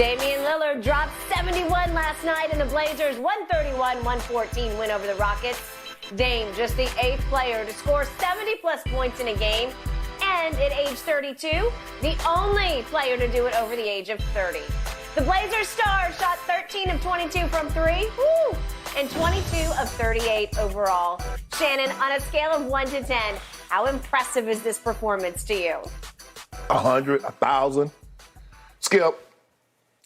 Damian Lillard dropped 71 last night in the Blazers' 131-114 win over the Rockets. Dame, just the 8th player to score 70-plus points in a game, and at age 32, the only player to do it over the age of 30. The Blazers star shot 13 of 22 from 3, and 22 of 38 overall. Shannon, on a scale of 1 to 10, how impressive is this performance to you? 100, 1,000. Skip,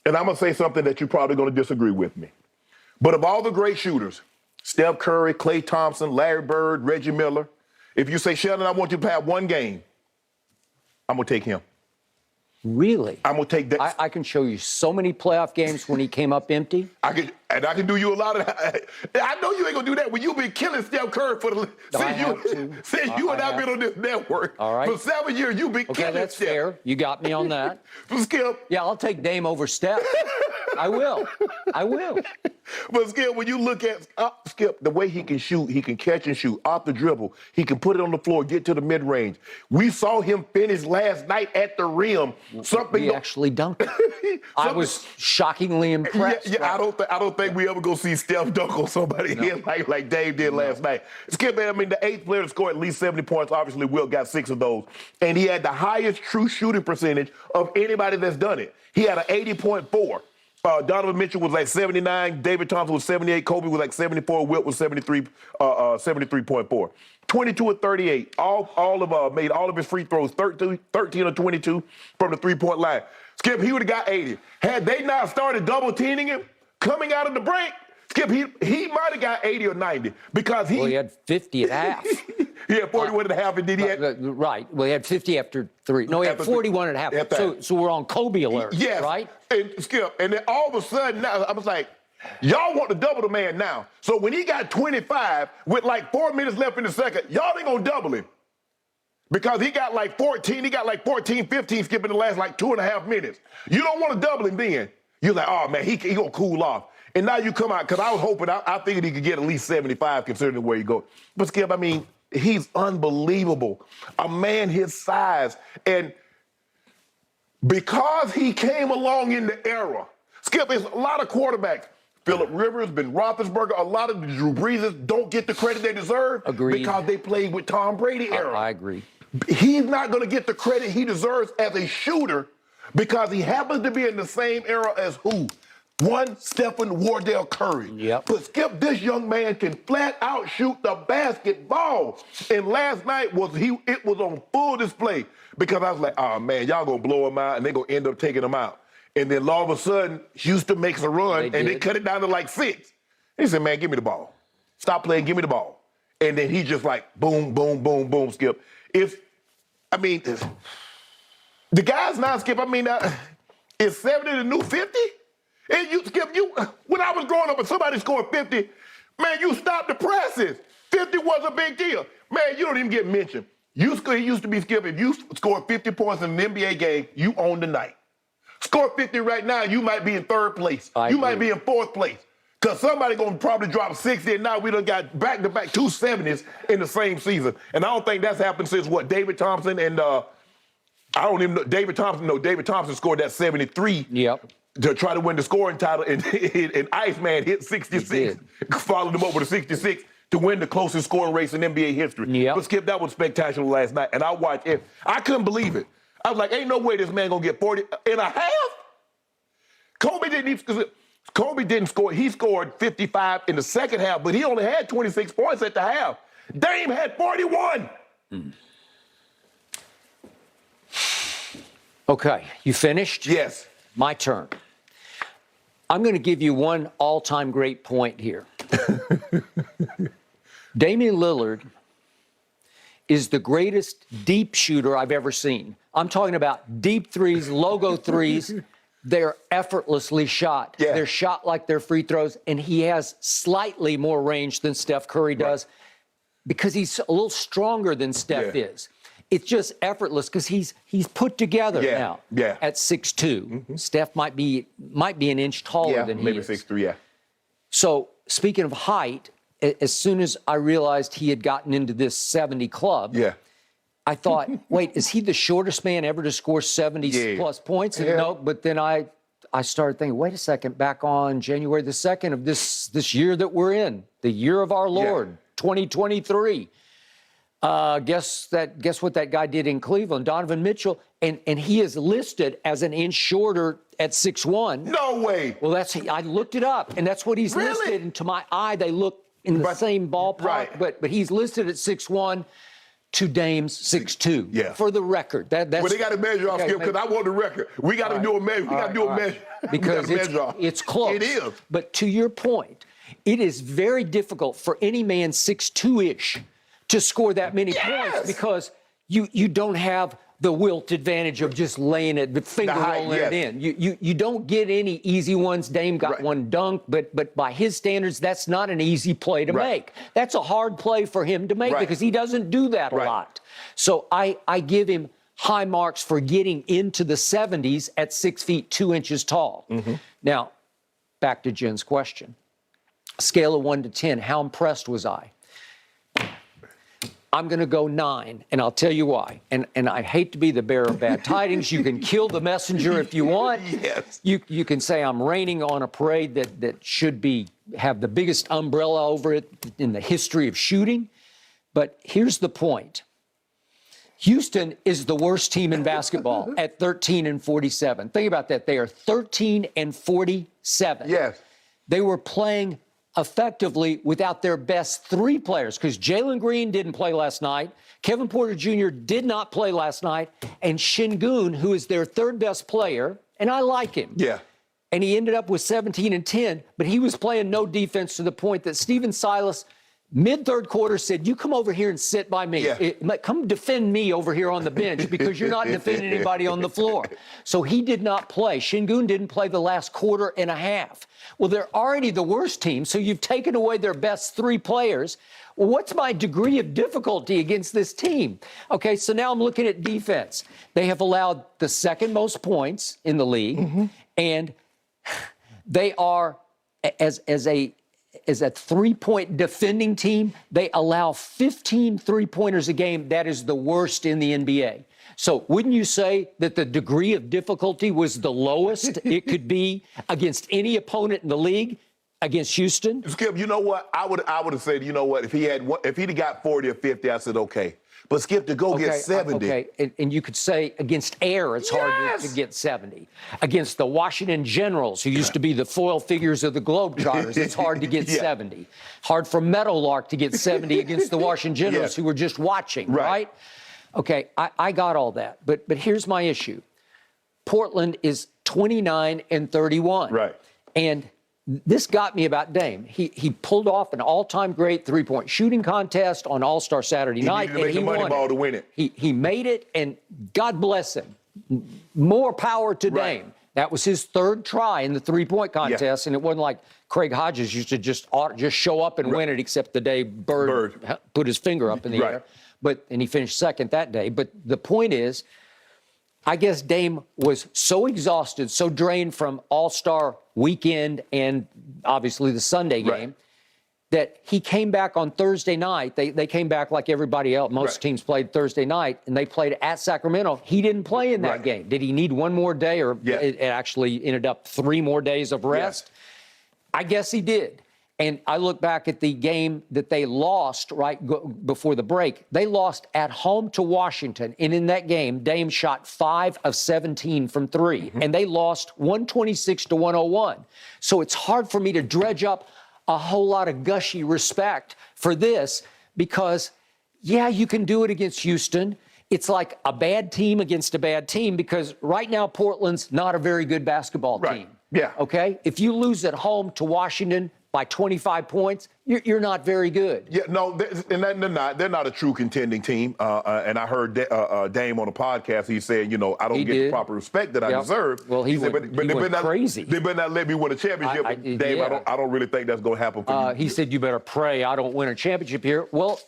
and I'm going to say something that you're probably going to disagree with me. But of all the great shooters, Steph Curry, Klay Thompson, Larry Bird, Reggie Miller, if you say, Shannon, I want you to have one game, I'm going to take him. Really? I'm going to take that. I can show you so many playoff games when he came up empty. I can do you a lot of that. I know you ain't going to do that when you've been killing Steph Curry for the since you and I been on this network. All right. For 7 years, you've been killing Steph. Okay, that's fair. You got me on that. Skip. Yeah, I'll take Dame over Steph. I will. But Skip, when you look at Skip, the way he can shoot, he can catch and shoot off the dribble. He can put it on the floor, get to the mid-range. We saw him finish last night at the rim. He actually dunked it. I was shockingly impressed. Yeah, I don't think we ever go see Steph dunk on somebody here like Dave did last night. Skip, man, I mean, the 8th player to score at least 70 points. Obviously, Will got 6 of those. And he had the highest true shooting percentage of anybody that's done it. He had an 80.4. Donovan Mitchell was like 79. David Thompson was 78. Kobe was like 74. Wilt was 73.4. 22 of 38. Made all of his free throws. 13 of 22 from the three-point line. Skip, he would have got 80. Had they not started double-teaming him coming out of the break, Skip, he might have got 80 or 90 because he had 50 at half. He had 41 at half, and then he had... Right. Well, he had 50 after 3. No, he had 41 at half. So we're on Kobe alert, yes. Right? And Skip, and then all of a sudden now, I was like, y'all want to double the man now. So when he got 25 with like 4 minutes left in the second, y'all ain't going to double him. Because he got like 14, 15, Skip, in the last like 2.5 minutes. You don't want to double him then. You're like, oh, man, he going to cool off. And now you come out, because I was hoping, I figured he could get at least 75 considering where you go. But Skip, I mean, he's unbelievable. A man his size. And because he came along in the era, Skip, there's a lot of quarterbacks. Phillip Rivers, Ben Roethlisberger, a lot of the Drew Breeses don't get the credit they deserve. Agreed. Because they played with Tom Brady era. I agree. He's not going to get the credit he deserves as a shooter because he happens to be in the same era as who? One, Stephen Wardell Curry. Yep. But Skip, this young man can flat out shoot the basketball. And last night it was on full display because I was like, oh man, y'all gonna blow him out and they're gonna end up taking him out. And then all of a sudden, Houston makes a run and they cut it down to like 6. He said, man, give me the ball. Stop playing, give me the ball. And then he just like boom, boom, boom, boom, Skip. The guys now, Skip, is 70 the new 50? And Skip, when I was growing up and somebody scored 50, man, you stopped the presses. 50 was a big deal. Man, you don't even get mentioned. It used to be, Skip, if you scored 50 points in an NBA game, you owned the night. Score 50 right now, you might be in 3rd place. You might be in 4th place. Because somebody going to probably drop 60, and now we done got back-to-back 270s in the same season. And I don't think that's happened since, David Thompson and, I don't even know, David Thompson scored that 73. Yep. To try to win the scoring title, and Iceman hit 66, followed him over to 66 to win the closest scoring race in NBA history. Yep. But Skip, that was spectacular last night, and I watched it. I couldn't believe it. I was like, ain't no way this man gonna get 40 and a half. Kobe didn't score. He scored 55 in the second half, but he only had 26 points at the half. Dame had 41. Okay, you finished? Yes. My turn. I'm going to give you one all-time great point here. Damian Lillard is the greatest deep shooter I've ever seen. I'm talking about deep threes, logo threes. They're effortlessly shot. Yeah. They're shot like they're free throws, and he has slightly more range than Steph Curry does because he's a little stronger than Steph is. It's just effortless because he's put together now at 6'2". Steph might be an inch taller than he is. Maybe 6'3", So speaking of height, as soon as I realized he had gotten into this 70 club, I thought, wait, is he the shortest man ever to score 70-plus points? And no, but then I I started thinking, wait a second, back on January the 2nd of this year that we're in, the year of our Lord, 2023. Guess what that guy did in Cleveland, Donovan Mitchell, and he is listed as an inch shorter at 6'1". No way. Well, I looked it up, and that's what he's listed. And to my eye, they look in the same ballpark. Right. But he's listed at 6'1". To Dame's 6'2". Yeah. For the record, that's. Well, they got to measure off, Skip, because I want the record. We got to do a measure. We got to do a measure. Because it's close. It is. But to your point, it is very difficult for any man 6'2"-ish to score that many points because you don't have the wilt advantage of just laying it, the finger rolling it in. You don't get any easy ones. Dame got one dunk, but by his standards, that's not an easy play to make. That's a hard play for him to make because he doesn't do that a lot. So I give him high marks for getting into the 70s at 6 feet 2 inches tall. Now, back to Jen's question. Scale of 1 to 10, how impressed was I? I'm going to go 9, and I'll tell you why. And I hate to be the bearer of bad tidings. You can kill the messenger if you want. Yes. You can say I'm raining on a parade that should have the biggest umbrella over it in the history of shooting. But here's the point. Houston is the worst team in basketball at 13-47. Think about that. They are 13-47. Yes. They were playing effectively without their best 3 players because Jalen Green didn't play last night, Kevin Porter Jr. did not play last night, and Şengün, who is their 3rd best player, and I like him. Yeah. And he ended up with 17 and 10, but he was playing no defense to the point that Stephen Silas, mid-3rd quarter, said, you come over here and sit by me. Come defend me over here on the bench because you're not defending anybody on the floor. So he did not play. Şengün didn't play the last quarter and a half. Well, they're already the worst team, so you've taken away their best 3 players. Well, what's my degree of difficulty against this team? Okay, so now I'm looking at defense. They have allowed the 2nd most points in the league, and they are, as a 3-point defending team, they allow 15 3-pointers a game. That is the worst in the NBA. So wouldn't you say that the degree of difficulty was the lowest it could be against any opponent in the league against Houston? Skip, you know what? I would have said, you know what? If he'd got 40 or 50, I said okay. But Skip, to go get 70. Okay, and you could say against Air, it's hard to get 70. Against the Washington Generals, who used to be the foil figures of the Globetrotters, it's hard to get 70. Hard for Meadowlark to get 70 against the Washington Generals, who were just watching, right? Okay, I got all that. But here's my issue. Portland is 29-31. Right. And this got me about Dame. He pulled off an all-time great 3-point shooting contest on All-Star Saturday night. He needed to make the money ball to win it. He made it, and God bless him. More power to Dame. That was his 3rd try in the 3-point contest, and it wasn't like Craig Hodges used to just show up and win it, except the day Bird put his finger up in the air. And he finished 2nd that day. But the point is, I guess Dame was so exhausted, so drained from All-Star weekend and obviously the Sunday game, that he came back on Thursday night. They came back like everybody else. Most teams played Thursday night, and they played at Sacramento. He didn't play in that game. Did he need 1 more day, or it actually ended up 3 more days of rest? I guess he did. And I look back at the game that they lost before the break. They lost at home to Washington. And in that game, Dame shot 5 of 17 from 3. And they lost 126-101. So it's hard for me to dredge up a whole lot of gushy respect for this because, you can do it against Houston. It's like a bad team against a bad team because right now Portland's not a very good basketball team. Okay? If you lose at home to Washington by 25 points, you're not very good. No, and they're not a true contending team. And I heard Dame on a podcast. He said, I don't get the proper respect that I deserve. Well, he went crazy. They better not let me win a championship. Dame, I don't really think that's going to happen for you. He said, you better pray I don't win a championship here. Well,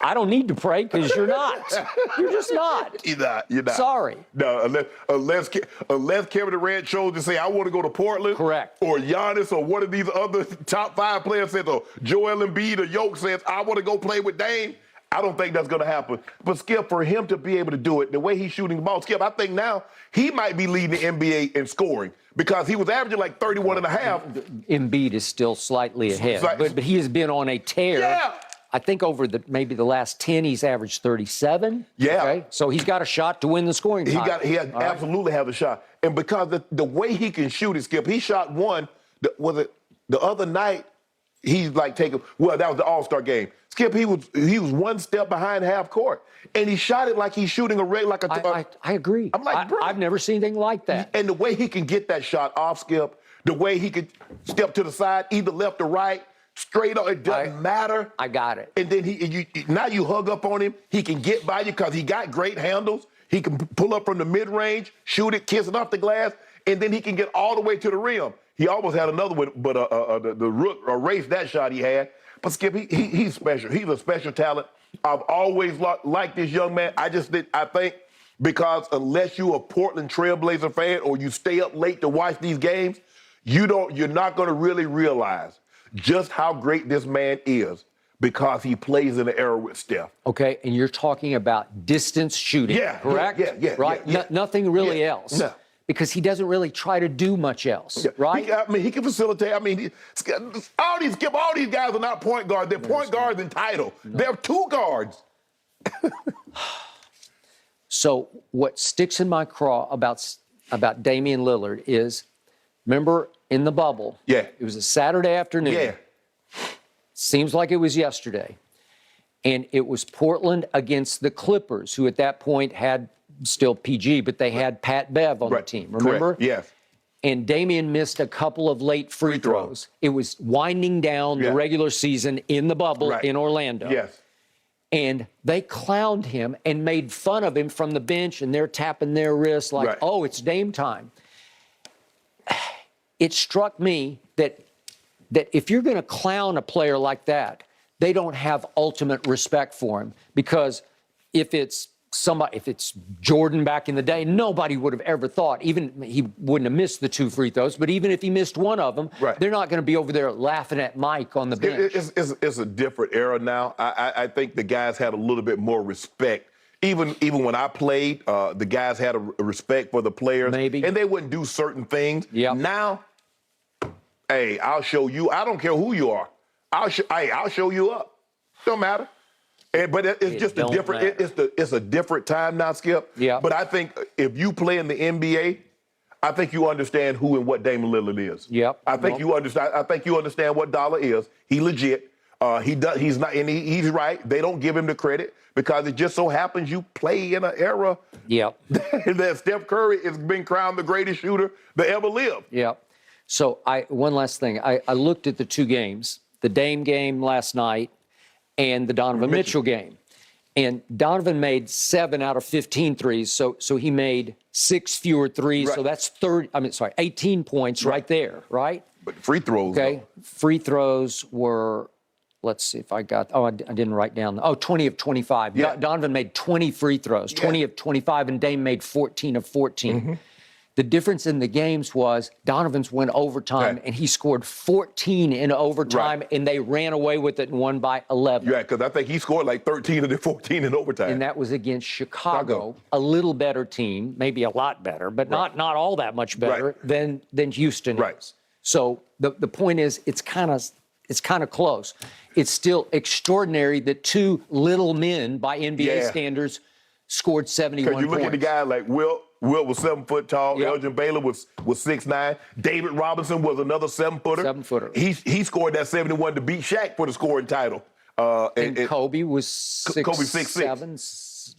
I don't need to pray because you're not. You're just not. You're not. Sorry. No, unless Kevin Durant chose to say, I want to go to Portland. Correct. Or Giannis or one of these other top 5 players says, or Joel Embiid or Yoke says, I want to go play with Dame. I don't think that's going to happen. But, Skip, for him to be able to do it, the way he's shooting the ball, Skip, I think now he might be leading the NBA in scoring because he was averaging like 31 and a half. Embiid is still slightly ahead, but he has been on a tear. Yeah. I think over maybe the last 10, he's averaged 37. Yeah. Okay? So he's got a shot to win the scoring title. He absolutely has a shot. And because the way he can shoot it, Skip, he shot one, the other night, he's like taking, well, that was the All-Star game. Skip, he was one step behind half court. And he shot it like he's shooting I agree. I'm like, bro. I've never seen anything like that. And the way he can get that shot off, Skip, the way he could step to the side, either left or right, straight up, it doesn't matter. I got it. And then now you hug up on him. He can get by you because he got great handles. He can pull up from the mid-range, shoot it, kiss it off the glass, and then he can get all the way to the rim. He almost had another one, but the Rook erased that shot he had. But Skip, he's special. He's a special talent. I've always liked this young man. I think because unless you're a Portland Trailblazer fan or you stay up late to watch these games, you're not going to really realize just how great this man is because he plays in the era with Steph. Okay, and you're talking about distance shooting, correct? Yeah. Right? Yeah. Nothing really else. No. Because he doesn't really try to do much else, right? He can facilitate. All these guys are not point guards. They're point guards in title. They're two guards. So what sticks in my craw about Damian Lillard is, remember in the bubble, it was a Saturday afternoon. Yeah. Seems like it was yesterday. And it was Portland against the Clippers, who at that point had still PG, but they had Pat Bev on the team, remember? Correct. Yes. And Damian missed a couple of late free throws. It was winding down the regular season in the bubble in Orlando. Yes. And they clowned him and made fun of him from the bench, and they're tapping their wrists like, oh, it's Dame time. It struck me that if you're going to clown a player like that, they don't have ultimate respect for him, because if it's Jordan back in the day, nobody would have ever thought, even he wouldn't have missed the 2 free throws, but even if he missed one of them, they're not going to be over there laughing at Mike on the bench. It's a different era now. I think the guys had a little bit more respect. Even when I played, the guys had a respect for the players. Maybe. And they wouldn't do certain things. Yep. Now, hey, I'll show you. I don't care who you are. I'll show you up. Don't matter. But it's just a different. It's a different time now, Skip. Yeah. But I think if you play in the NBA, I think you understand who and what Damian Lillard is. Yep. I think you understand. I think you understand what Dollar is. He legit. He's not, and he's right. They don't give him the credit because it just so happens you play in an era. Yep. that Steph Curry has been crowned the greatest shooter that ever lived. Yep. So one last thing. I looked at the 2 games, the Dame game last night and the Donovan Mitchell game. And Donovan made 7 out of 15 threes, so he made 6 fewer threes, so that's 18 points right there, right? But free throws. Okay, free throws were, let's see if I got, I didn't write down, 20 of 25. Yeah. Donovan made 20 free throws, 20 of 25, and Dame made 14 of 14. Mm-hmm. The difference in the games was Donovan's went overtime, and he scored 14 in overtime, and they ran away with it and won by 11. Yeah, because I think he scored like 13 of the 14 in overtime. And that was against Chicago, a little better team, maybe a lot better, but not all that much better than Houston is. So the point is, it's kind of close. It's still extraordinary that 2 little men by NBA standards scored 71 points. Because you look at the guy like Will was 7 foot tall. Yep. Elgin Baylor was 6'9". David Robinson was another 7-footer. 7-footer. He scored that 71 to beat Shaq for the scoring title. And Kobe was 6'7".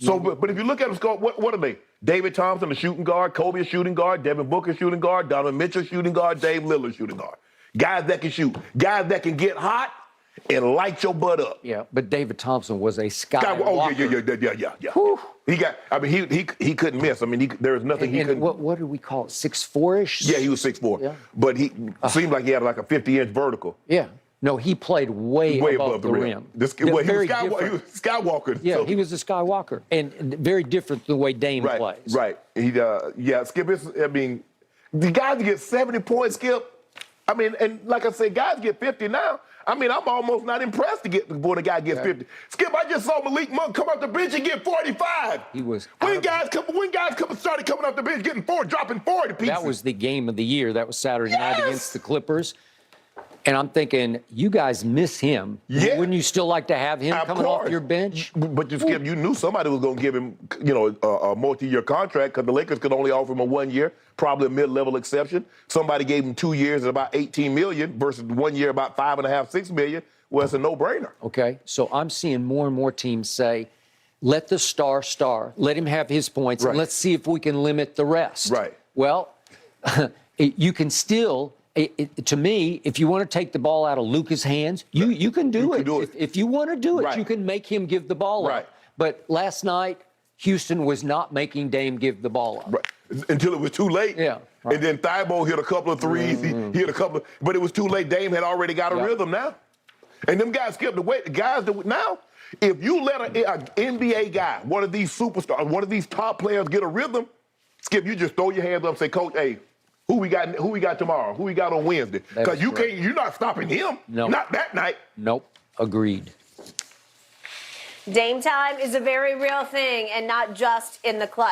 So, but if you look at them, what are they? David Thompson, a shooting guard. Kobe, a shooting guard. Devin Booker, shooting guard. Donovan Mitchell, shooting guard. Dame Lillard, shooting guard. Guys that can shoot. Guys that can get hot and light your butt up. Yeah, but David Thompson was a skywalker. Yeah. Whew. He couldn't miss. I mean, there was nothing he couldn't. What do we call it? 6'4"-ish? Yeah, he was 6'4". Yeah. But he seemed like he had like a 50-inch vertical. Yeah. No, he played way above the rim. He was Skywalker. Yeah, he was a Skywalker, and very different than the way Dame plays. Right. Skip. The guys that get 70 points, Skip. I mean, and like I said, guys get 50 now. I mean, I'm almost not impressed to get when a guy gets 50. Skip, I just saw Malik Monk come off the bench and get 45. He was. When guys started coming off the bench getting dropping 40 pieces. That was the game of the year. That was Saturday night against the Clippers. And I'm thinking, you guys miss him. Yeah. Wouldn't you still like to have him coming off your bench? But you, Skip, you knew somebody was going to give him, a multi-year contract because the Lakers could only offer him a 1 year, probably a mid-level exception. Somebody gave him 2 years at about $18 million versus 1 year about $5.5, $6 million. Well, it's a no-brainer. Okay, so I'm seeing more and more teams say, let the star, let him have his points, and let's see if we can limit the rest. Right. Well, you can still. To me, if you want to take the ball out of Luka's hands, you can do it. If you want to do it, you can make him give the ball up. But last night, Houston was not making Dame give the ball up. Until it was too late. Yeah. And then Thibault hit a couple of threes. He hit a couple, but it was too late. Dame had already got a rhythm now. And them guys skipped the way. Guys that now, if you let an NBA guy, one of these superstars, one of these top players get a rhythm, Skip, you just throw your hands up and say, Coach, hey, who we got tomorrow? Who we got on Wednesday? Because you're not stopping him. No. Not that night. Nope. Agreed. Dame time is a very real thing, and not just in the clutch.